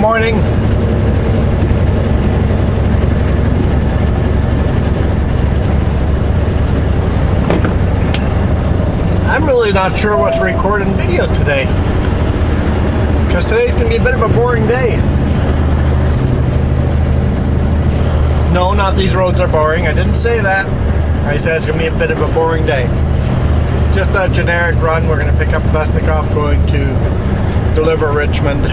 morning. I'm really not sure what to record in video today, because today's going to be a bit of a boring day. No, not these roads are boring. I didn't say that. I said it's going to be a bit of a boring day. Just a generic run. We're going to pick up Klesnikoff going to deliver Richmond.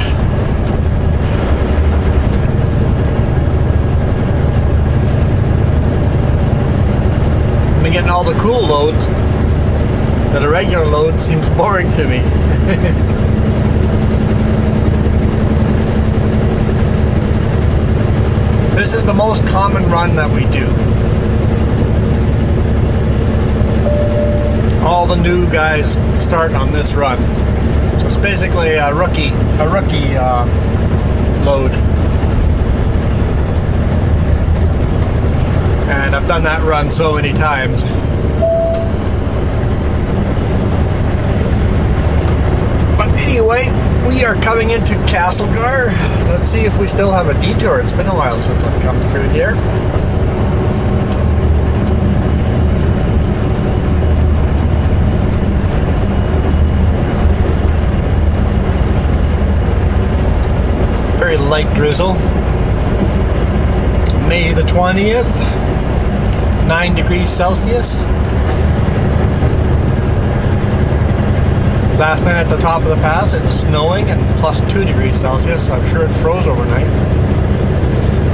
I'm getting all the cool loads. That a regular load seems boring to me. This is the most common run that we do. All the new guys start on this run. So it's basically a rookie load. And I've done that run so many times. Anyway, we are coming into Castlegar. Let's see if we still have a detour. It's been a while since I've come through here. Very light drizzle. May the 20th, 9 degrees Celsius. Last night at the top of the pass it was snowing and plus 2 degrees Celsius, so I'm sure it froze overnight.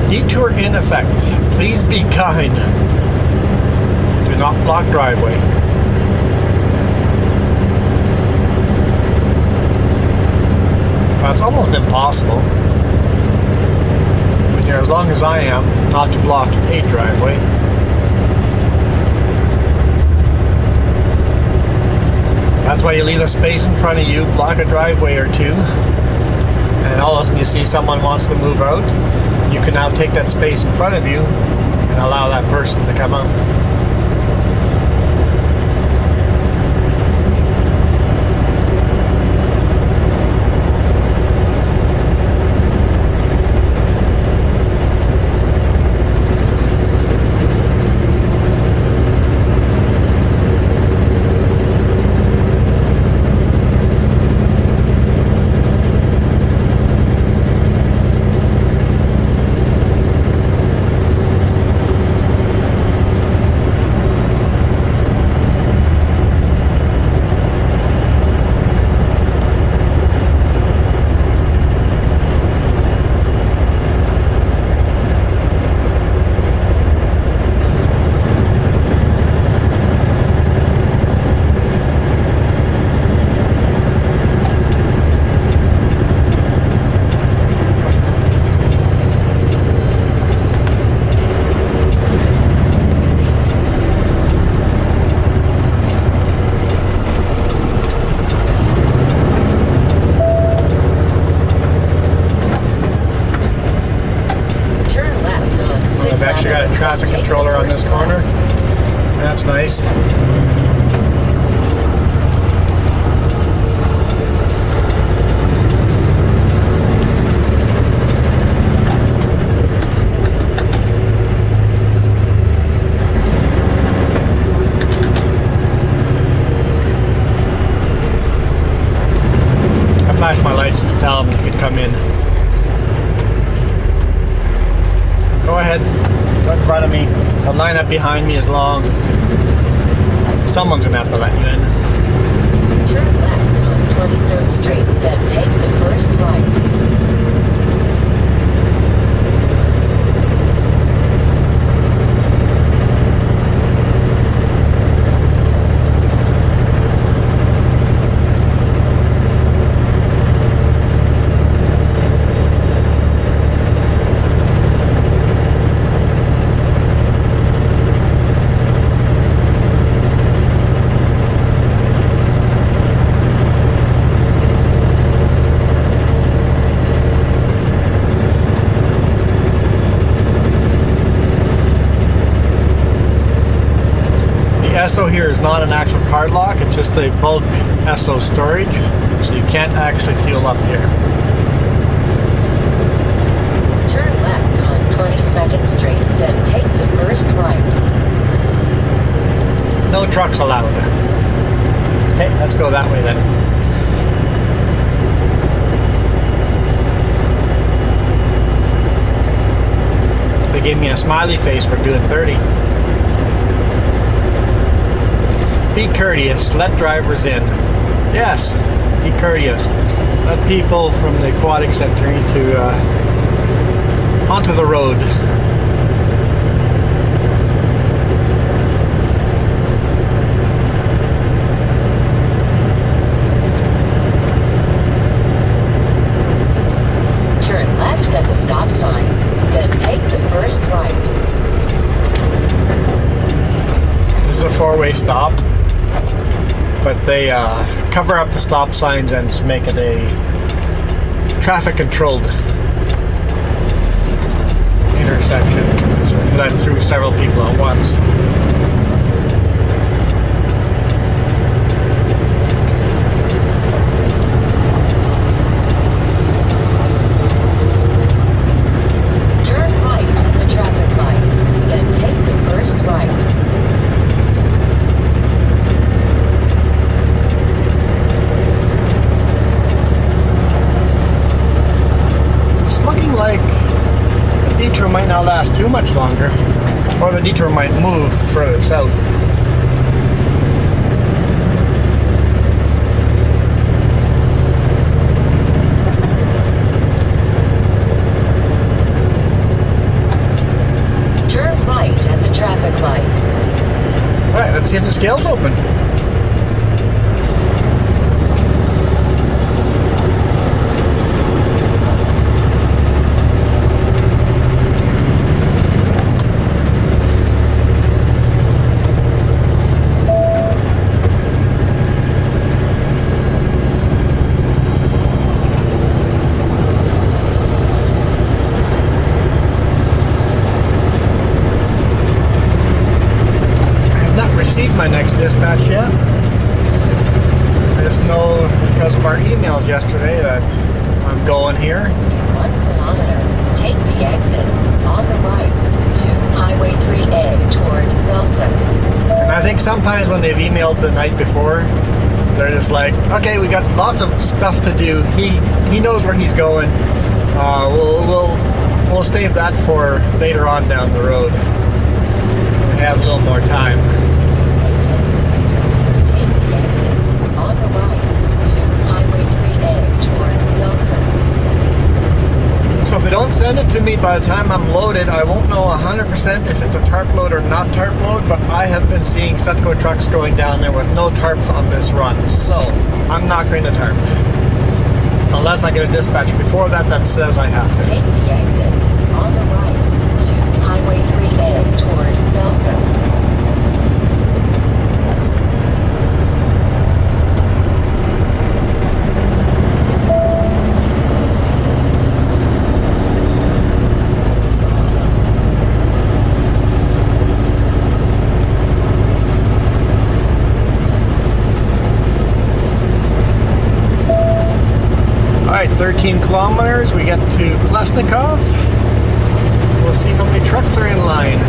Detour in effect. Please be kind. Do not block driveway. That's almost impossible when you're as long as I am not to block a driveway. That's why you leave a space in front of you, block a driveway or two, and all of a sudden you see someone wants to move out. You can now take that space in front of you and allow that person to come out. Traffic controller on this corner. That's nice. I flashed my lights to tell them you could come in. Go ahead. In front of me. The lineup behind me is long. Someone's gonna have to let you in. Turn left on 23rd Street, then take the first right. Esso here is not an actual card lock, it's just a bulk Esso storage, so you can't actually fuel up here. 2nd Street, then take the first right. No trucks allowed. Okay, let's go that way then. They gave me a smiley face for doing 30. Be courteous. Let drivers in. Yes, be courteous. Let people from the aquatic center into onto the road. Turn left at the stop sign, then take the first right. This is a four-way stop, but they cover up the stop signs and make it a traffic-controlled intersection. So let through several people at once. Turn right at the traffic light, then take the first right. It's looking like the detour might not last too much longer, or the detour might move further south. Turn right at the traffic light. Alright, let's see if the scale's open. My next dispatch yet. I just know because of our emails yesterday that I'm going here. 1 kilometer. Take the exit on the right to Highway 3A toward Nelson. And I think sometimes when they've emailed the night before, they're just like, okay, we got lots of stuff to do. He knows where he's going. We'll save that for later on down the road. We have a little more time. So if they don't send it to me by the time I'm loaded, I won't know 100% if it's a tarp load or not tarp load, but I have been seeing Sutco trucks going down there with no tarps on this run, so I'm not going to tarp. Unless I get a dispatch before that that says I have to. Take the exit on the right to Highway 3A toward Nelson. Alright, 13 kilometers, we get to Klesnikov. We'll see how many trucks are in line.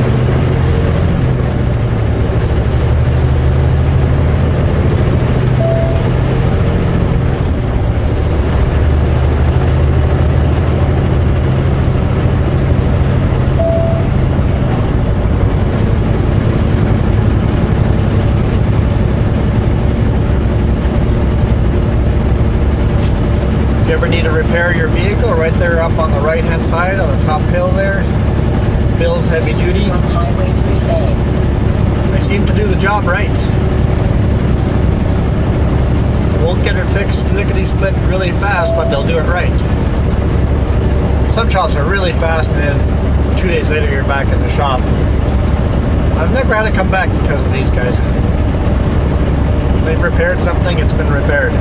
If you ever need to repair your vehicle, right there up on the right hand side on the top hill there, Bill's Heavy Duty. From Highway 3A. They seem to do the job right. Won't get it fixed lickety-split really fast, but they'll do it right. Some shops are really fast and then 2 days later you're back in the shop. I've never had to come back because of these guys. They've repaired something, it's been repaired.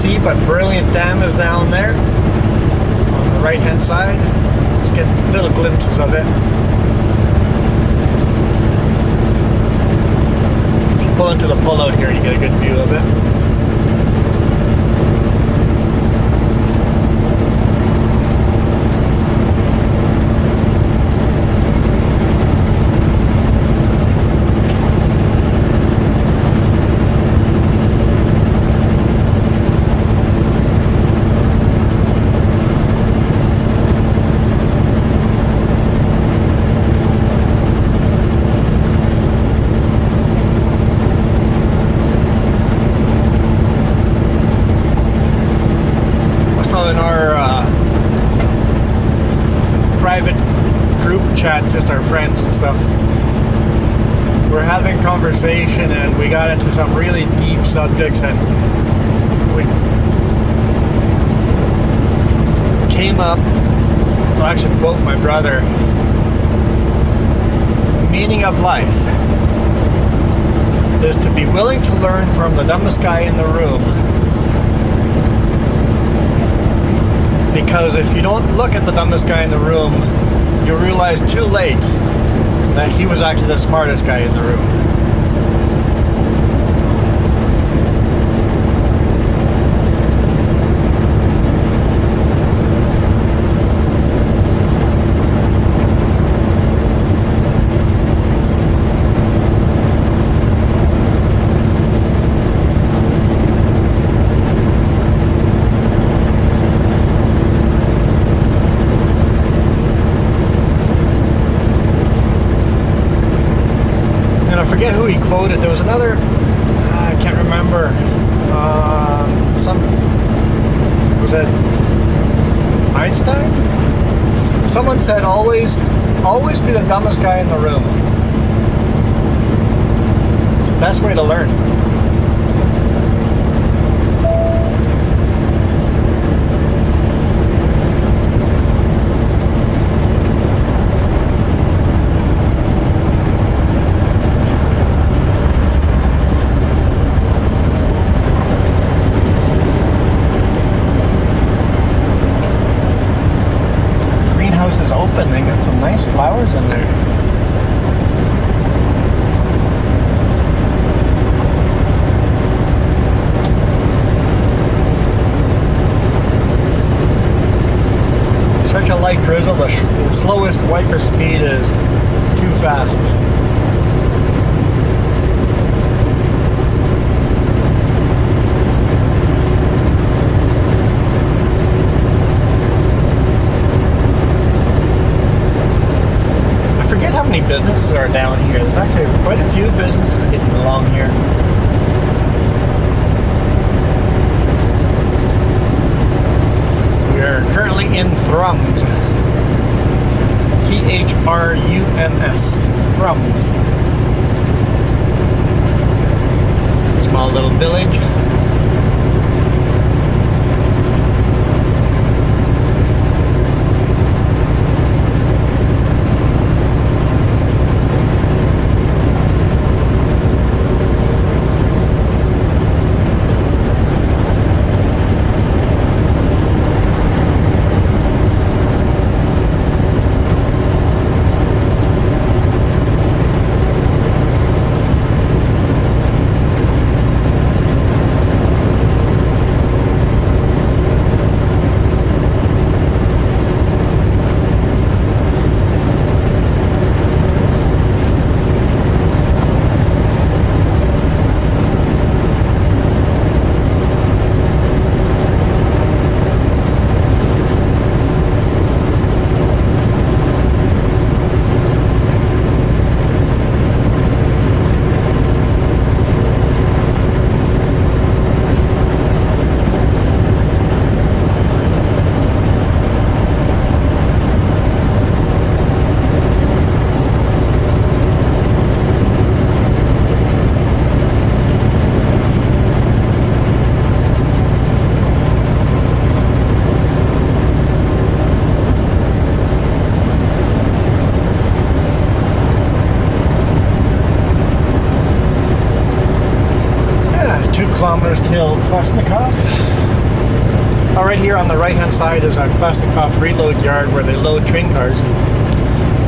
see, but Brilliant Dam is down there on the right hand side. Just get little glimpses of it. If you pull into the pullout here, you get a good view of it. In our private group chat, just our friends and stuff, we're having conversation and we got into some really deep subjects, and we came up, I'll actually quote my brother, meaning of life is to be willing to learn from the dumbest guy in the room. Because if you don't look at the dumbest guy in the room, you'll realize too late that he was actually the smartest guy in the room. I forget who he quoted. There was another, I can't remember. Was it Einstein? Someone said always be the dumbest guy in the room. It's the best way to learn. Is open. They got some nice flowers in there. Such a light drizzle. The slowest wiper speed is too fast. How many businesses are down here? There's actually quite a few businesses hidden along here. We are currently in Thrums. T-H-R-U-M-S. Thrums. Small little village. kilometers till Klesnikov. Right here on the right hand side is a Klesnikov reload yard where they load train cars.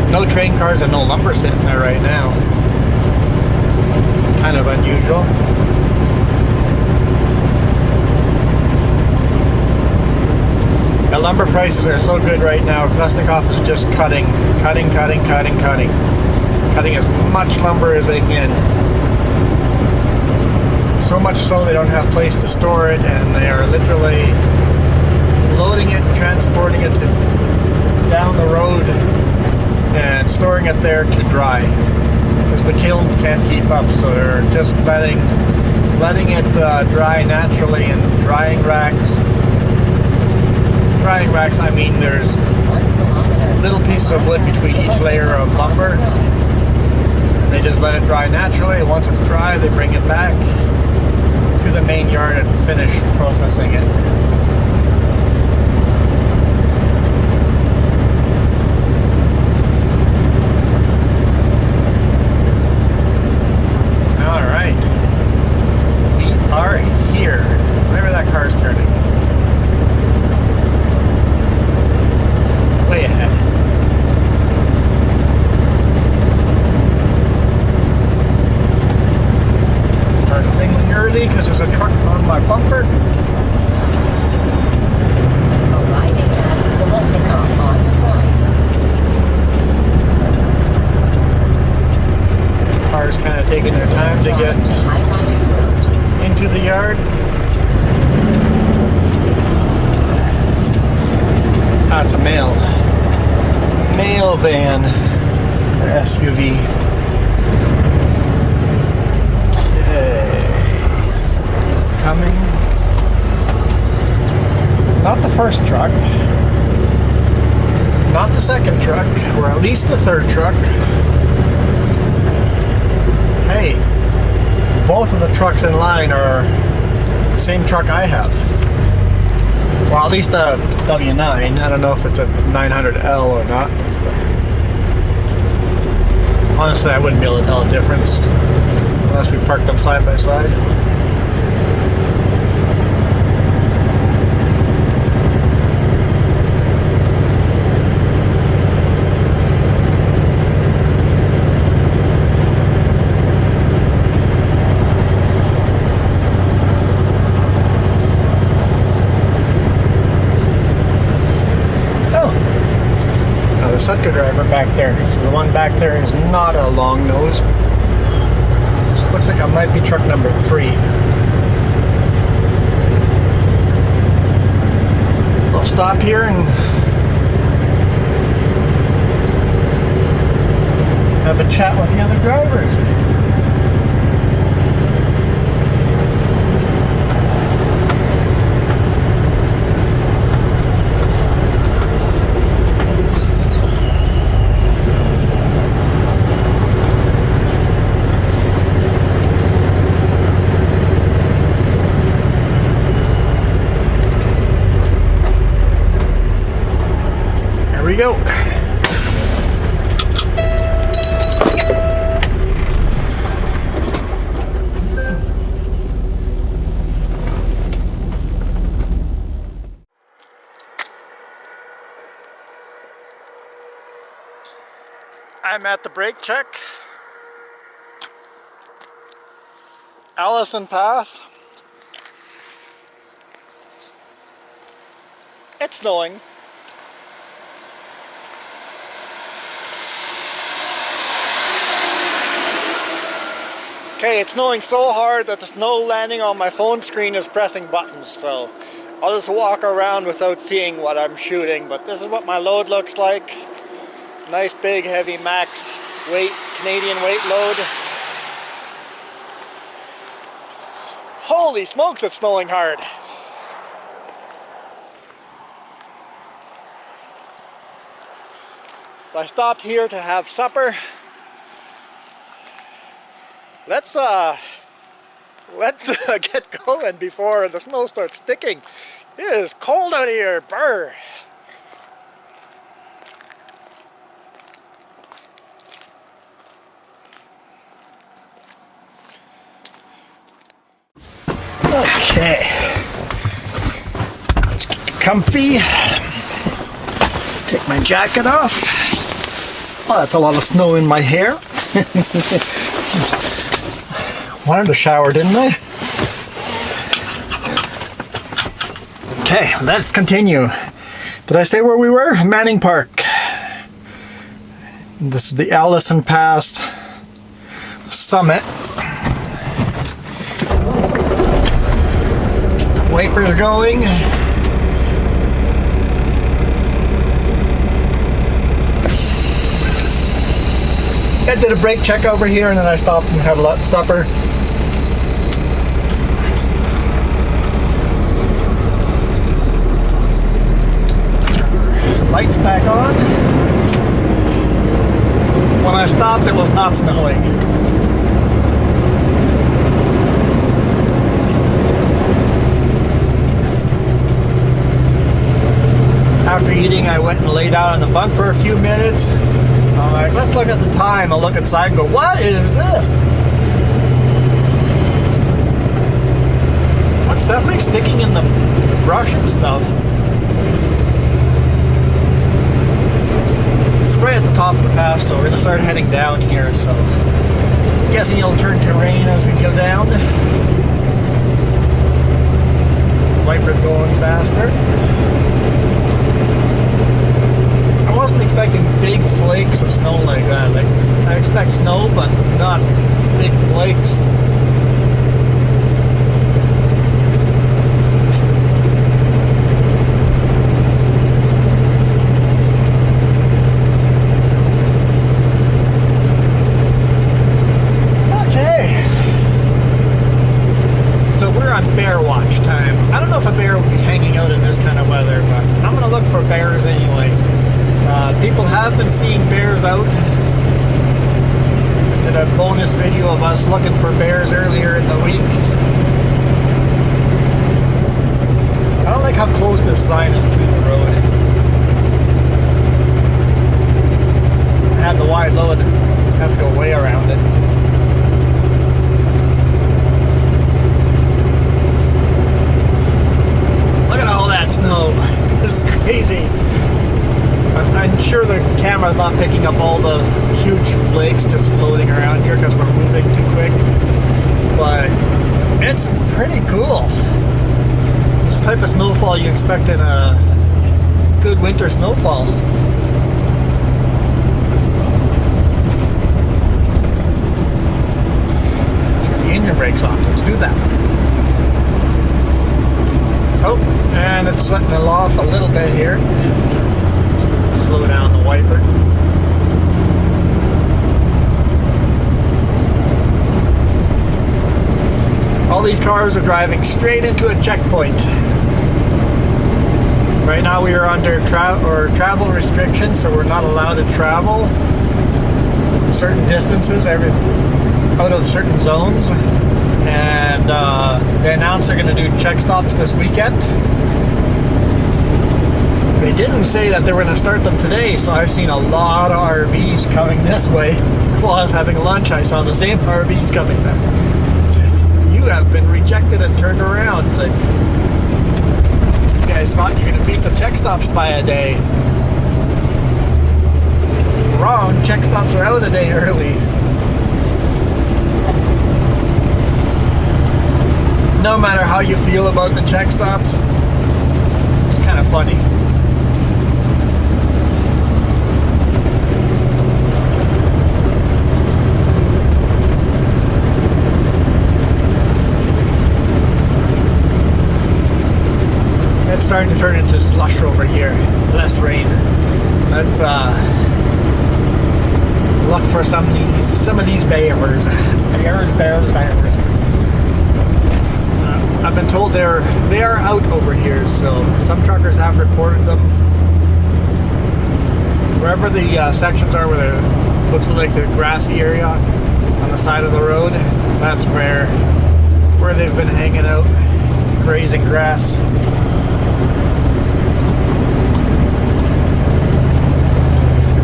No train cars and no lumber sitting there right now. Kind of unusual. The lumber prices are so good right now. Klesnikov is just cutting as much lumber as they can. So much so they don't have place to store it, and they are literally loading it, transporting it down the road and storing it there to dry, because the kilns can't keep up, so they're just letting it dry naturally in drying racks. Drying racks, I mean there's little pieces of wood between each layer of lumber. They just let it dry naturally. Once it's dry, they bring it back to the main yard and finish processing it. Alright. We are here. Whenever that car's turning. Way ahead. Start signaling early because there's a truck on my bumper. Arriving at Klesnikov on the right. Cars kind of taking their time to get into the yard. That's a mail van or SUV. Coming. Not the first truck. Not the second truck, or at least the third truck. Hey, both of the trucks in line are the same truck I have. Well, at least a W9. I don't know if it's a 900L or not. Honestly, I wouldn't be able to tell a difference unless we parked them side by side. Sutka driver back there. So the one back there is not a long nose. So it looks like it might be truck number 3. I'll stop here and have a chat with the other drivers. Here we go. I'm at the brake check. Allison Pass. It's snowing. Okay, it's snowing so hard that the snow landing on my phone screen is pressing buttons, so I'll just walk around without seeing what I'm shooting, but this is what my load looks like. Nice big heavy max weight, Canadian weight load. Holy smokes, it's snowing hard. I stopped here to have supper. Let's get going before the snow starts sticking. It is cold out here, brr. Okay. Comfy. Take my jacket off. Oh, that's a lot of snow in my hair. Wanted to shower, didn't I? Okay, let's continue. Did I say where we were? Manning Park. This is the Allison Pass summit. Get the wipers going. I did a brake check over here and then I stopped and had a supper. Lights back on. When I stopped, it was not snowing. After eating, I went and lay down in the bunk for a few minutes. I'm like, let's look at the time. I'll look inside and go, what is this? It's definitely sticking in the brush and stuff. It's right at the top of the pass, so we're going to start heading down here. So I'm guessing it'll turn to rain as we go down. Wipers going faster. I wasn't expecting big flakes of snow like that. Like, I expect snow, but not big flakes. Okay. So we're on bear watch time. I don't know if a bear would be hanging out in this kind of weather, but I'm going to look for bears anyway. People have been seeing bears out. Did a bonus video of us looking for bears earlier in the week. I don't like how close this sign is to the road. I had the wide load, have to go way around it. Look at all that snow. This is crazy. I'm sure the camera's not picking up all the huge flakes just floating around here because we're moving too quick, but it's pretty cool. This type of snowfall you expect in a good winter snowfall. Let's turn the engine brakes off. Let's do that. Oh, and it's letting it off a little bit here. Slow down the wiper. All these cars are driving straight into a checkpoint. Right now we are under travel restrictions, so we're not allowed to travel certain distances out of certain zones. And they announced they're going to do check stops this weekend. They didn't say that they were going to start them today, so I've seen a lot of RVs coming this way. While I was having lunch, I saw the same RVs coming back. You have been rejected and turned around. It's like, you guys thought you were going to beat the check stops by a day. Wrong, check stops are out a day early. No matter how you feel about the check stops, it's kind of funny. It's starting to turn into slush over here. Less rain. Let's look for some of these bears. Bears. I've been told they are out over here, so some truckers have reported them. Wherever the sections are where it looks like the grassy area on the side of the road, that's where they've been hanging out, grazing grass.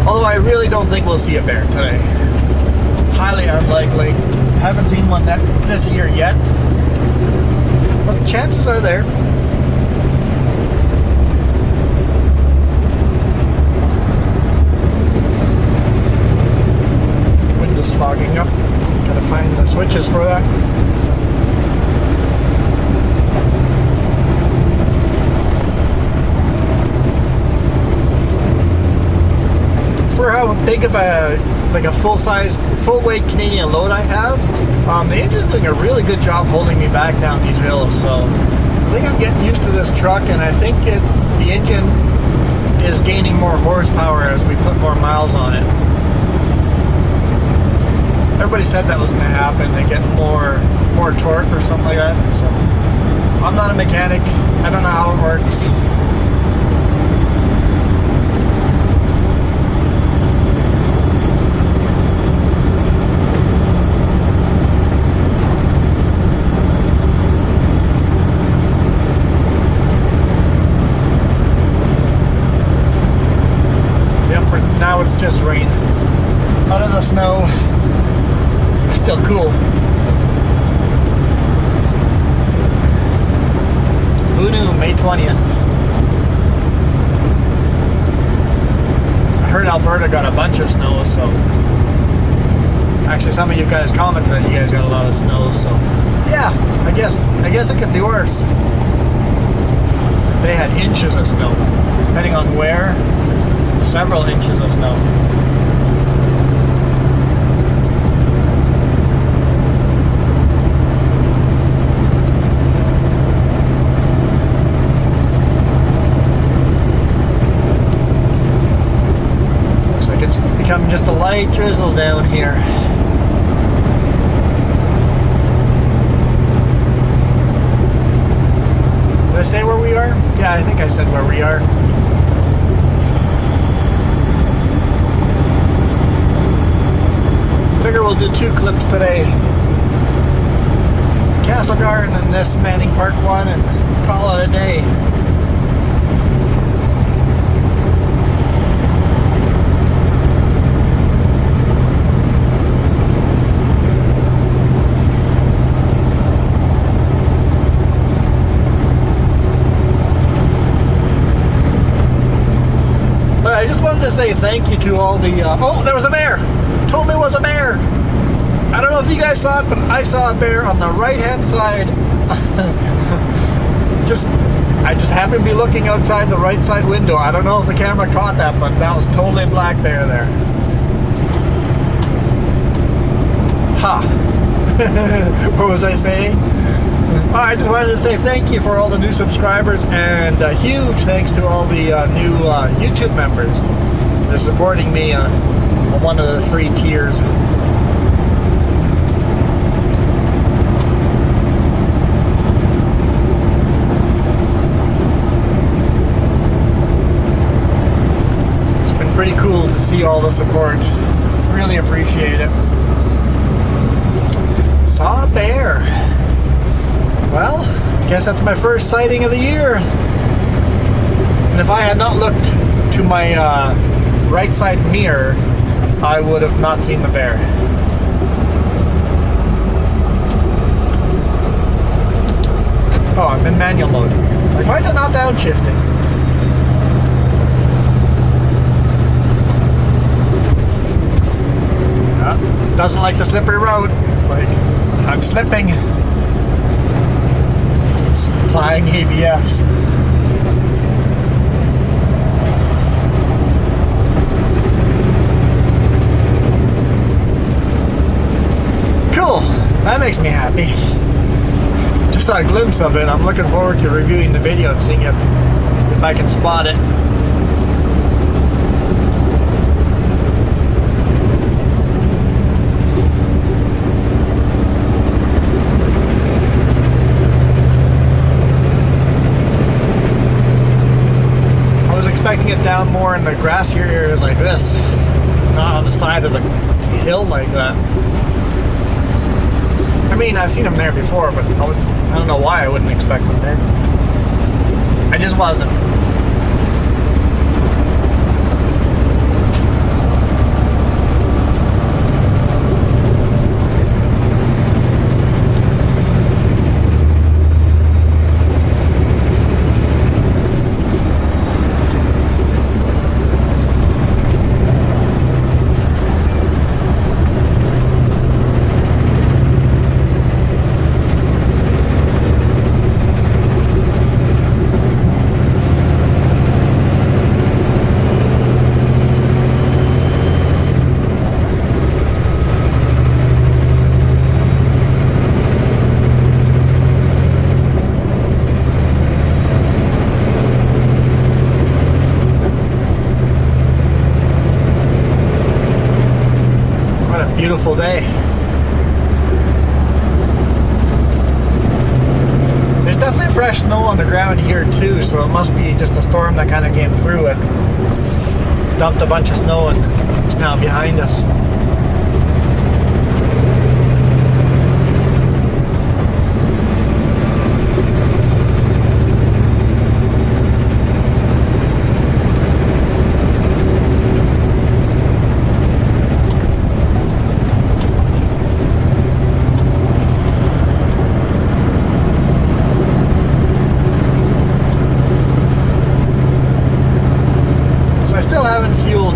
Although I really don't think we'll see a bear today. Highly unlikely. Haven't seen one this year yet. chances are there. Windows fogging up. Gotta find the switches for that. For how big of a full-size, full-weight Canadian load I have, the engine's doing a really good job holding me back down these hills. So I think I'm getting used to this truck, and I think the engine is gaining more horsepower as we put more miles on it. Everybody said that was going to happen. They get more torque or something like that. So I'm not a mechanic. I don't know how it works. Now it's just rain. Out of the snow. Still cool. Who knew? May 20th. I heard Alberta got a bunch of snow, so actually some of you guys commented that you guys got a lot of snow, so yeah, I guess it could be worse. They had inches of snow. Depending on where. Several inches of snow. Looks like it's become just a light drizzle down here. Did I say where we are? Yeah, I think I said where we are. Figure we'll do 2 clips today. Castlegar and then this Manning Park one, and call it a day. But I just wanted to say thank you to all the oh, there was a bear! Totally was a bear. I don't know if you guys saw it, but I saw a bear on the right-hand side. I just happened to be looking outside the right side window. I don't know if the camera caught that, but that was totally a black bear there. Ha! What was I saying? I just wanted to say thank you for all the new subscribers, and a huge thanks to all the new YouTube members. They're supporting me on one of the free tiers. It's been pretty cool to see all the support. Really appreciate it. Saw a bear. Well, I guess that's my first sighting of the year. And if I had not looked to my right side mirror, I would have not seen the bear. Oh, I'm in manual mode. Like, why is it not downshifting? Doesn't like the slippery road. It's like, I'm slipping. It's applying ABS. Cool. That makes me happy. Just saw a glimpse of it. I'm looking forward to reviewing the video and seeing if I can spot it. I was expecting it down more in the grassier areas like this, not on the side of the hill like that. I mean, I've seen them there before, but I don't know why I wouldn't expect them there. I just wasn't. beautiful day. There's definitely fresh snow on the ground here too, so it must be just a storm that kind of came through it. Dumped a bunch of snow and it's now behind us.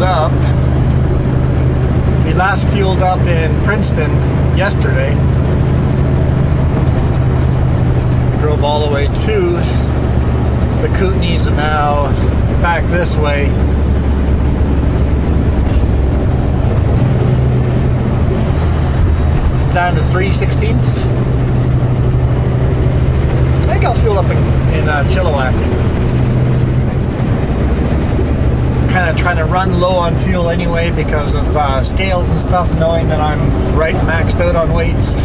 Up. We last fueled up in Princeton yesterday. Drove all the way to the Kootenays and now back this way. Down to 3/16. I think I'll fuel up in Chilliwack. Kind of trying to run low on fuel anyway because of scales and stuff, knowing that I'm right maxed out on weights.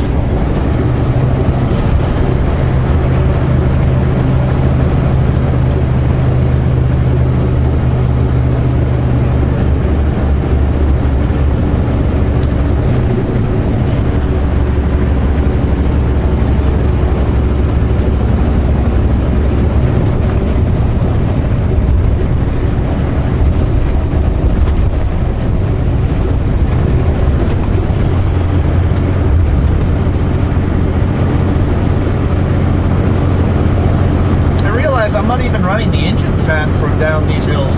I'm not even running the engine fan for down these hills.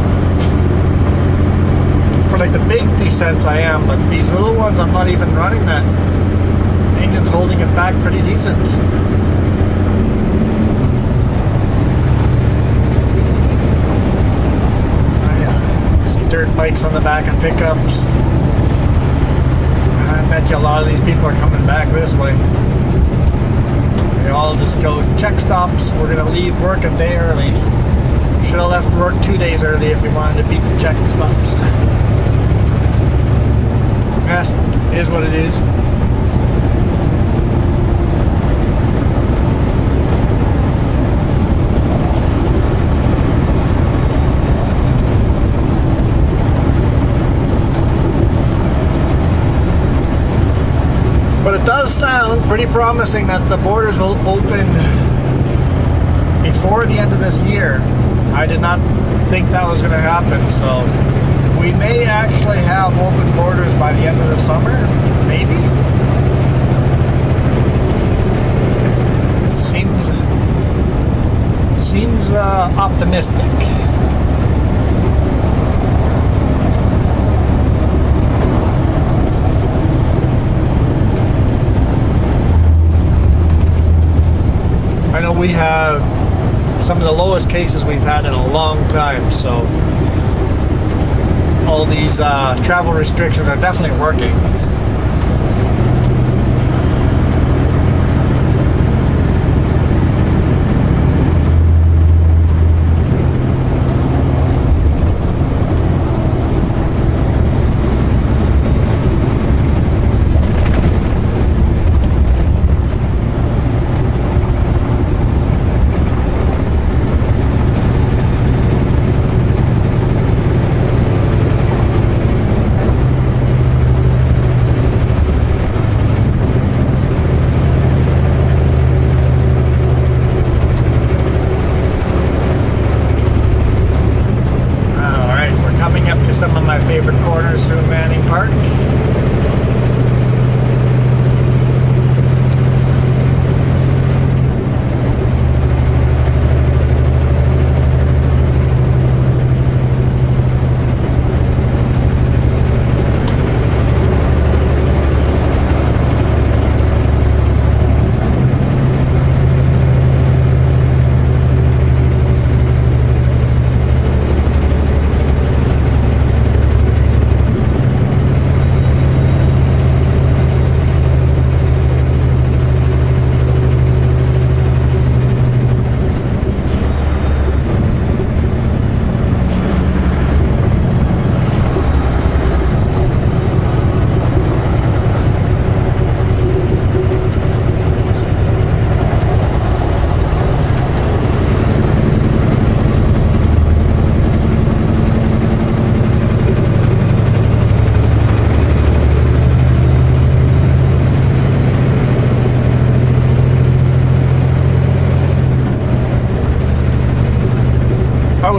For like the big descents I am, but these little ones I'm not even running that. The engine's holding it back pretty decent. Oh yeah, see dirt bikes on the back of pickups. I bet you a lot of these people are coming back this way. They all just go check stops. We're gonna leave work a day early. Should have left work 2 days early if we wanted to beat the check stops. It is what it is. But it does sound pretty promising that the borders will open before the end of this year. I did not think that was going to happen, so we may actually have open borders by the end of the summer, maybe. Seems optimistic. I know we have some of the lowest cases we've had in a long time, so all these travel restrictions are definitely working.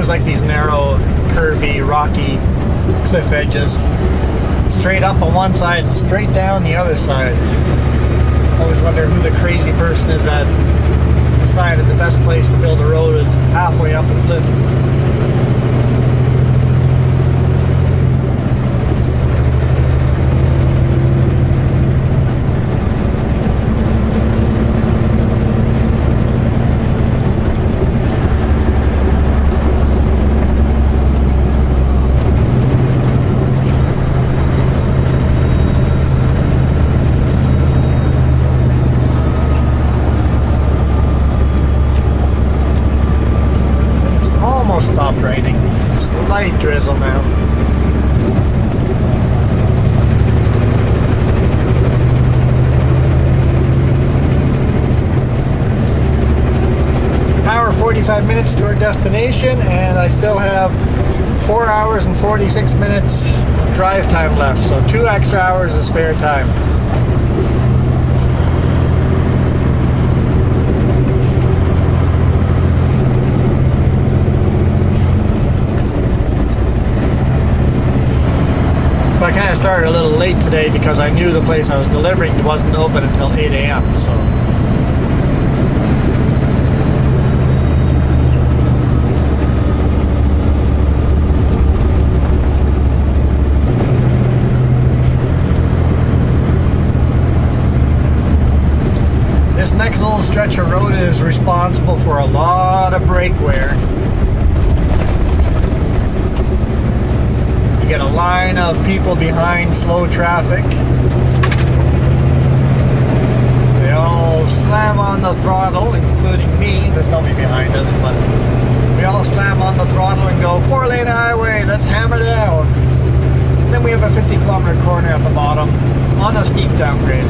always like these narrow, curvy, rocky cliff edges. Straight up on one side and straight down the other side. Always wonder who the crazy person is that decided the best place to build a road is halfway up a cliff. Stopped raining. Just a light drizzle now. Hour 45 minutes to our destination, and I still have 4 hours and 46 minutes of drive time left, so 2 extra hours of spare time. I kind of started a little late today because I knew the place I was delivering wasn't open until 8 a.m. So this next little stretch of road is responsible for a lot of brake wear. You get a line of people behind slow traffic. They all slam on the throttle, including me. There's nobody behind us, but we all slam on the throttle and go, 4-lane highway, let's hammer down. And then we have a 50-kilometer corner at the bottom on a steep downgrade.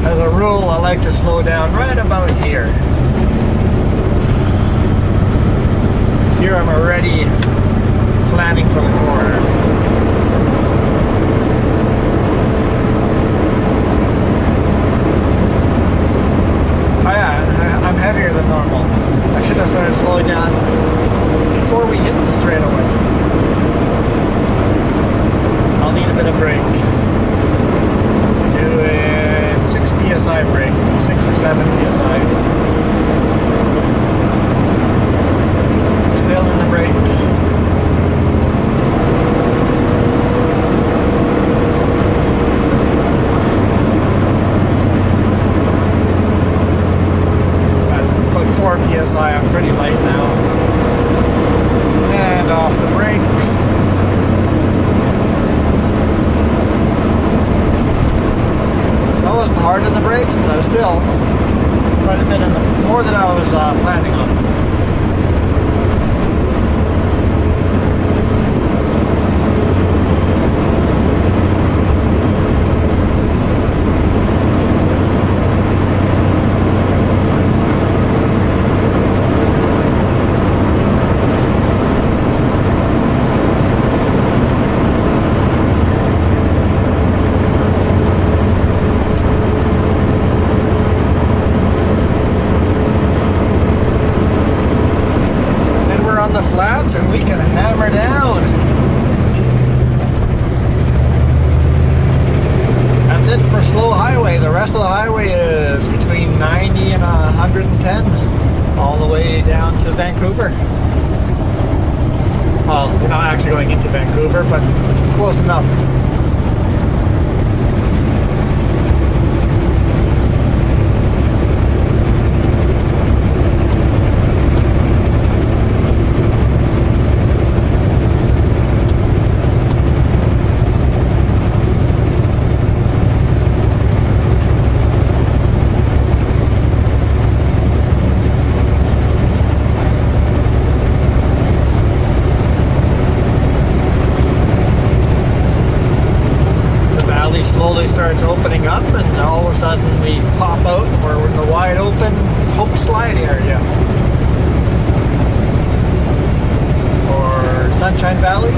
As a rule, I like to slow down right about here. Here I'm already planning for the corner. Oh yeah, I'm heavier than normal. I should have started slowing down before we hit the straightaway. I'll need a bit of brake. Doing 6 psi brake, 6 or 7 psi. Still in the brake. About 4 psi, I'm pretty light now. And off the brakes. So I wasn't hard on the brakes, but I was still quite a bit more than I was planning on. And we can hammer down. That's it for slow highway. The rest of the highway is between 90 and 110 all the way down to Vancouver. Well, we're not actually going into Vancouver, but close enough. Slowly starts opening up, and all of a sudden we pop out. We're in the wide open Hope Slide area, or Sunshine Valley.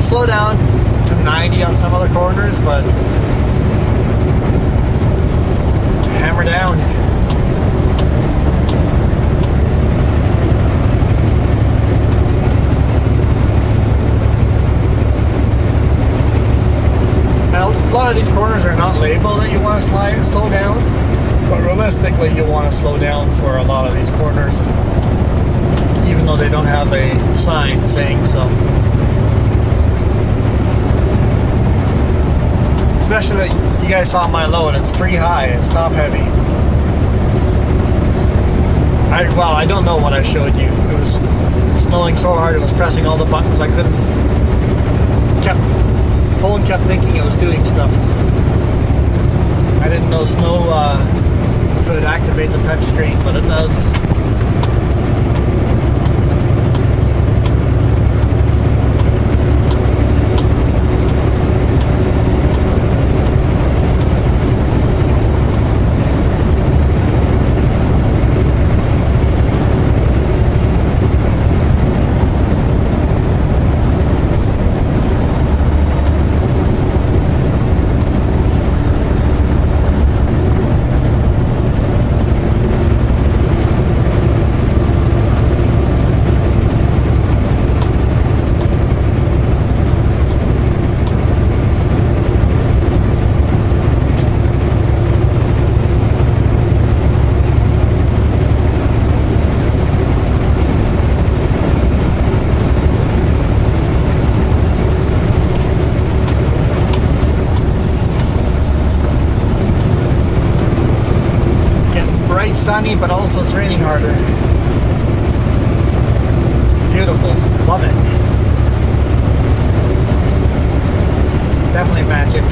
slow down to 90 on some other corners, but hammer down. Now, a lot of these corners are not labeled that you want to slow down, but realistically you want to slow down for a lot of these corners, even though they don't have a sign saying so. Especially that you guys saw my load, it's 3 high, it's top heavy. I don't know what I showed you. It was snowing so hard, it was pressing all the buttons I couldn't. Phone kept thinking it was doing stuff. I didn't know snow could activate the touch screen, but it does. Sunny, but also it's raining harder. Beautiful. Love it. Definitely magic.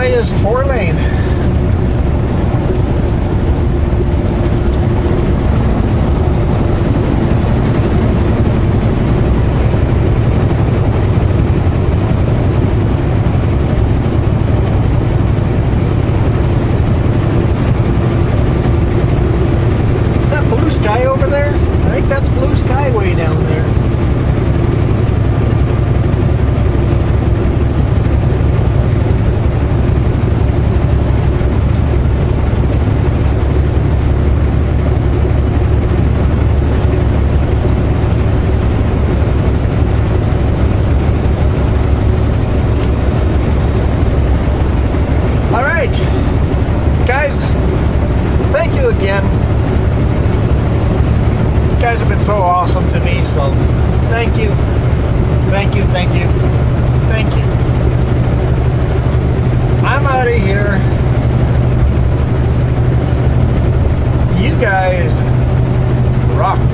Is 4-lane. Is that blue sky over there? I think that's blue sky way down there. Guys, thank you again. You guys have been so awesome to me, so thank you. Thank you, thank you, thank you. I'm out of here. You guys rock.